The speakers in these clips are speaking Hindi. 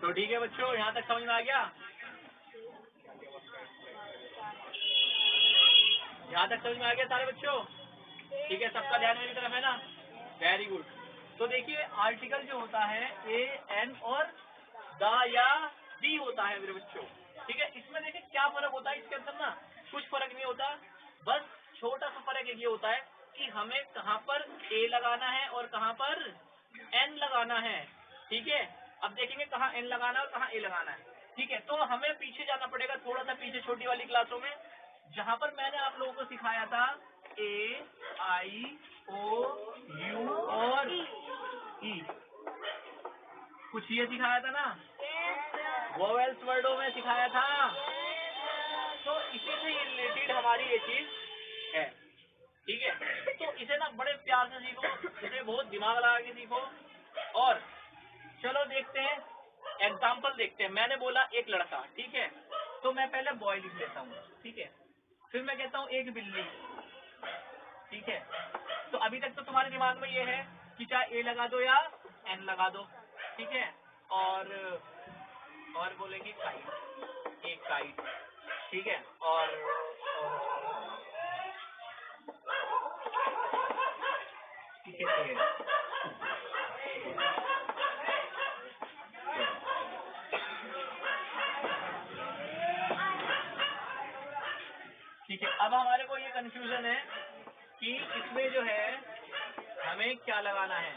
तो ठीक है बच्चों, यहाँ तक समझ में आ गया? यहाँ तक समझ में आ गया सारे बच्चों? ठीक है, सबका ध्यान मेरी तरफ है ना? Very good. तो देखिए आर्टिकल जो होता है ए, एन और द या दी होता है मेरे बच्चों। ठीक है, इसमें देखिए क्या फर्क होता है इसके अंदर ना, कुछ फर्क नहीं होता, बस छोटा सा फर्क एक ये होता है कि हमें कहाँ पर ए लगाना है और कहाँ पर एन लगाना है। ठीक है, अब देखेंगे कहाँ एन लगाना है और कहाँ ए लगाना है। ठीक है, तो हमें पीछे जाना पड़ेगा, थोड़ा सा पीछे छोटी वाली क्लासों में, जहाँ पर मैंने आप लोगों को सिखाया था ए, आई, ओ, यू और ई, कुछ ये सिखाया था ना, वोवेल्स वर्डों में सिखाया था। तो इसी से रिलेटेड हमारी ये चीज है। ठीक है, तो इसे ना बड़े प्यार से सीखो, इसे बहुत दिमाग लगा के सीखो। और चलो देखते हैं, एग्जाम्पल देखते हैं। मैंने बोला एक लड़का, ठीक है, तो मैं पहले बॉय लिख लेता हूँ। ठीक है, फिर मैं कहता हूँ एक बिल्ली। ठीक है, तो अभी तक तो तुम्हारे दिमाग में ये है कि चाहे ए लगा दो या एन लगा दो। ठीक है, और बोलेंगे काइट, एक काइट। ठीक है, और ठीक है, ठीक है। अब हमारे को ये कंफ्यूजन है कि इसमें जो है हमें क्या लगाना है,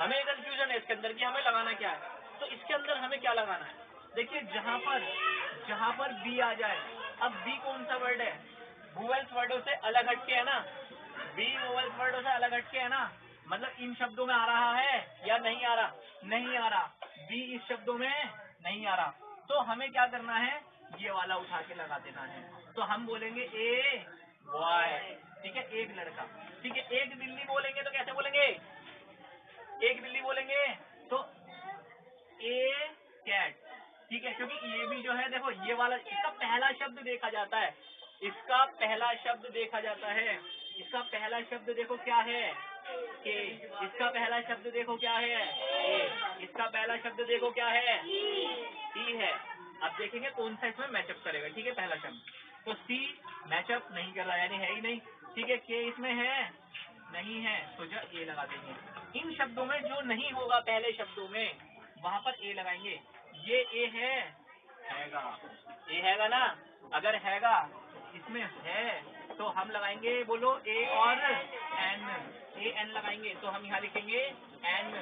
हमें कंफ्यूजन है इसके अंदर कि हमें लगाना क्या है। तो इसके अंदर हमें क्या लगाना है, देखिए जहां पर बी आ जाए। अब बी कौन सा वर्ड है, वोवेल्स वर्डों से अलग हटके है ना, बी वोवेल्स वर्डों से अलग हटके है ना, मतलब इन शब्दों में आ रहा है या नहीं आ रहा, नहीं आ रहा, बी इस शब्दों में नहीं आ रहा। तो हमें क्या करना है, ये वाला उठा के लगा देना है। तो हम बोलेंगे ए बॉय। ठीक है, एक लड़का। ठीक है, एक बिल्ली बोलेंगे तो कैसे बोलेंगे, एक बिल्ली बोलेंगे तो ए कैट। ठीक है, क्योंकि ये भी जो है देखो ये वाला इसका पहला शब्द देखा जाता है, इसका पहला शब्द देखा जाता है, इसका पहला शब्द देखो क्या है ए, इसका पहला शब्द देखो क्या है ए, इसका पहला शब्द देखो क्या है ई है। अब देखेंगे कौन सा इसमें मैचअप करेगा। ठीक है, पहला शब्द तो सी मैचअप नहीं कर रहा, यानी है ही नहीं। ठीक है, के इसमें है नहीं है, तो जो ए लगा देंगे। इन शब्दों में जो नहीं होगा पहले शब्दों में वहां पर ए लगाएंगे। ये ए हैगा, ए हैगा ना, अगर हैगा इसमें है तो हम लगाएंगे, बोलो ए और एन, ए एन लगाएंगे तो हम यहाँ लिखेंगे एन,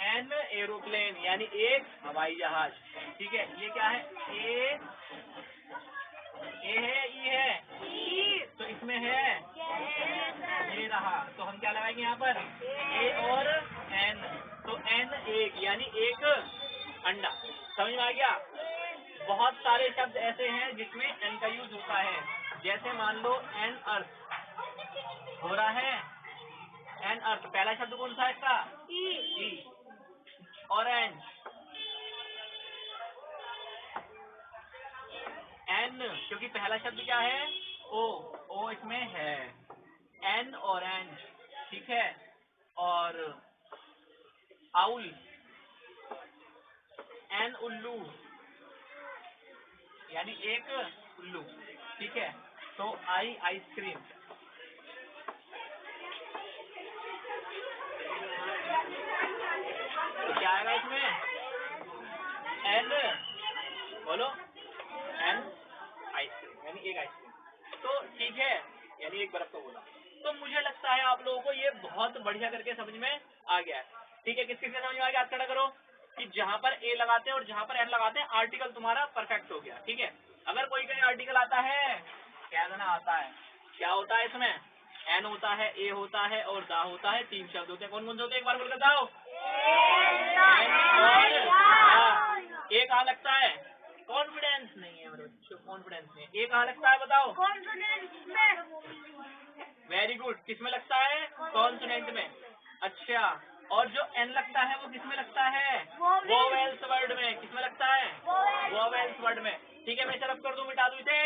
एन एरोप्लेन यानी एक हवाई जहाज। ठीक है, ये क्या है ए है ई है, तो इसमें है ये रहा, तो हम क्या लगाएंगे यहाँ पर ए और एन, तो एन एक यानी एक अंडा। समझ में आ गया? बहुत सारे शब्द ऐसे हैं जिसमें एन का यूज होता है, जैसे मान लो एन अर्थ हो रहा है, एन अर्थ पहला शब्द कौन सा है इसका ई, ऑरेंज एन, क्योंकि पहला शब्द क्या है ओ इसमें है, एन ऑरेंज। ठीक है, और आउल, एन उल्लू यानी एक उल्लू। ठीक है, तो आई आइसक्रीम। तो क्या आएगा इसमें एन, बोलो एन आइसक्रीम यानी एक आइसक्रीम। तो ठीक है, यानी एक बर्फ का बोला। तो मुझे लगता है आप लोगों को ये बहुत बढ़िया करके समझ में आ गया है। ठीक है, किस किस समझ में आ गया, हाथ खड़ा करो कि जहां पर ए लगाते हैं और जहां पर एन लगाते हैं आर्टिकल तुम्हारा परफेक्ट हो गया। ठीक है, अगर कोई कहीं आर्टिकल आता है, क्या देना आता है, क्या होता है इसमें एन होता है, ए होता है और दा होता है, तीन शब्द होते हैं। कौन कौन से होते हैं एक बार बोल बताओ, ए कहाँ लगता है, कॉन्फिडेंस नहीं है मेरे बच्चों, कॉन्फिडेंस नहीं है। ए कहाँ लगता है बताओ, कॉन्फिडेंस में। वेरी गुड, किस में लगता है, कॉन्सोनेंट में। अच्छा, और जो एन लगता है वो किस में लगता है, वोवेल्स वर्ड में। किस में लगता है, वोवेल्स वर्ड में। ठीक है, मैं इसे रब कर दूं, मिटा दूं इसे।